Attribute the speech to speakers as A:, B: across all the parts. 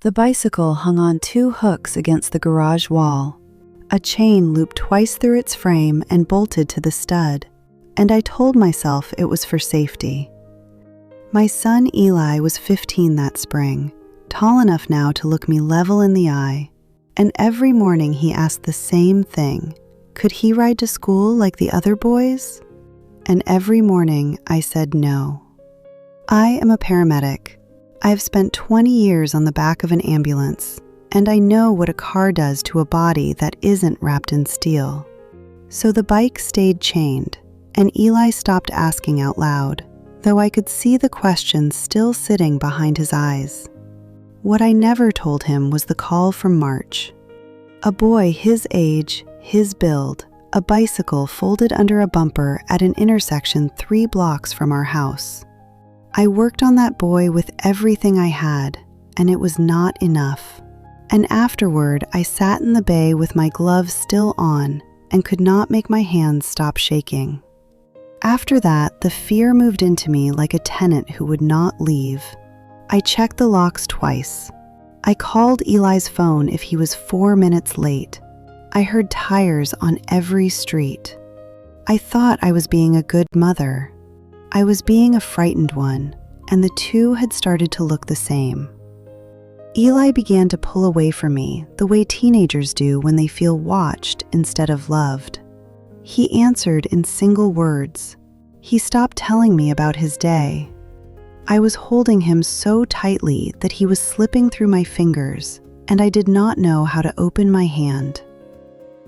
A: The bicycle hung on 2 hooks against the garage wall. A chain looped twice through its frame and bolted to the stud, and I told myself it was for safety. My son Eli was 15 that spring, tall enough now to look me level in the eye, and every morning he asked the same thing: could he ride to school like the other boys? And every morning I said no. I am a paramedic. I have spent 20 years on the back of an ambulance, and I know what a car does to a body that isn't wrapped in steel. So the bike stayed chained, and Eli stopped asking out loud, though I could see the questions still sitting behind his eyes. What I never told him was the call from March. A boy his age, his build, a bicycle folded under a bumper at an intersection 3 blocks from our house. I worked on that boy with everything I had, and it was not enough. And afterward, I sat in the bay with my gloves still on and could not make my hands stop shaking. After that, the fear moved into me like a tenant who would not leave. I checked the locks twice. I called Eli's phone if he was 4 minutes late. I heard tires on every street. I thought I was being a good mother. I was being a frightened one, and the 2 had started to look the same. Eli began to pull away from me the way teenagers do when they feel watched instead of loved. He answered in single words. He stopped telling me about his day. I was holding him so tightly that he was slipping through my fingers, and I did not know how to open my hand.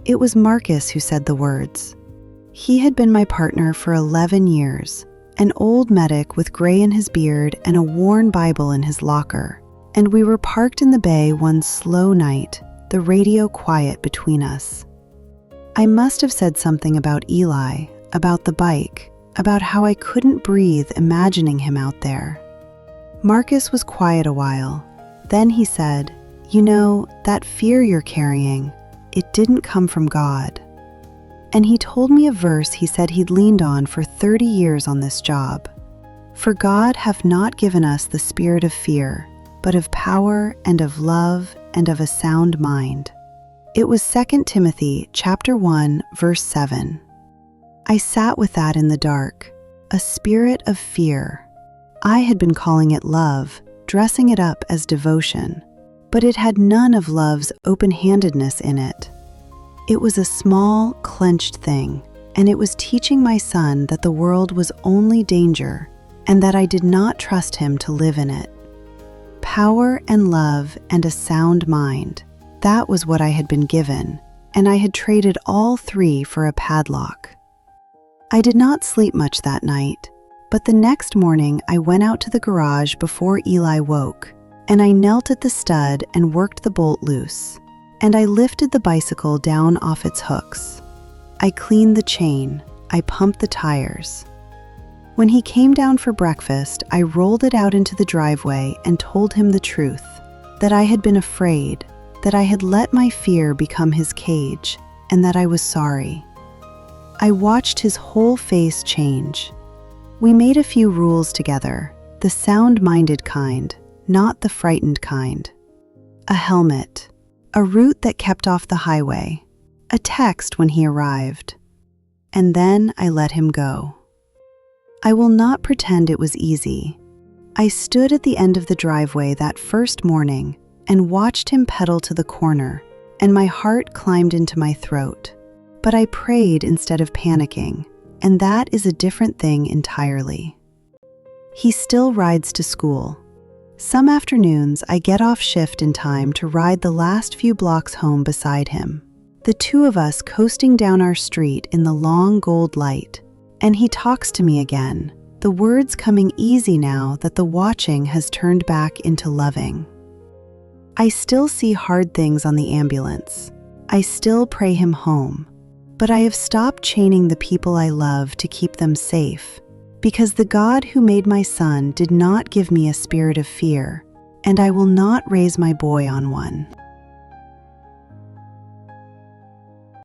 A: It was Marcus who said the words. He had been my partner for 11 years, an old medic with gray in his beard and a worn Bible in his locker, and we were parked in the bay one slow night, the radio quiet between us. I must have said something about Eli, about the bike, about how I couldn't breathe imagining him out there. Marcus was quiet a while. Then he said, "You know, that fear you're carrying, it didn't come from God." And he told me a verse he said he'd leaned on for 30 years on this job. "For God hath not given us the spirit of fear, but of power and of love and of a sound mind." It was 2 Timothy chapter 1, verse 7. I sat with that in the dark, a spirit of fear. I had been calling it love, dressing it up as devotion, but it had none of love's open-handedness in it. It was a small, clenched thing, and it was teaching my son that the world was only danger, and that I did not trust him to live in it. Power and love and a sound mind, that was what I had been given, and I had traded all 3 for a padlock. I did not sleep much that night, but the next morning I went out to the garage before Eli woke, and I knelt at the stud and worked the bolt loose. And I lifted the bicycle down off its hooks. I cleaned the chain. I pumped the tires. When he came down for breakfast, I rolled it out into the driveway and told him the truth, that I had been afraid, that I had let my fear become his cage, and that I was sorry. I watched his whole face change. We made a few rules together, the sound-minded kind, not the frightened kind. A helmet. A route that kept off the highway, a text when he arrived, and then I let him go. I will not pretend it was easy. I stood at the end of the driveway that first morning and watched him pedal to the corner, and my heart climbed into my throat. But I prayed instead of panicking, and that is a different thing entirely. He still rides to school. Some afternoons, I get off shift in time to ride the last few blocks home beside him. The 2 of us coasting down our street in the long gold light, and he talks to me again, the words coming easy now that the watching has turned back into loving. I still see hard things on the ambulance. I still pray him home, but I have stopped chaining the people I love to keep them safe. Because the God who made my son did not give me a spirit of fear, and I will not raise my boy on one.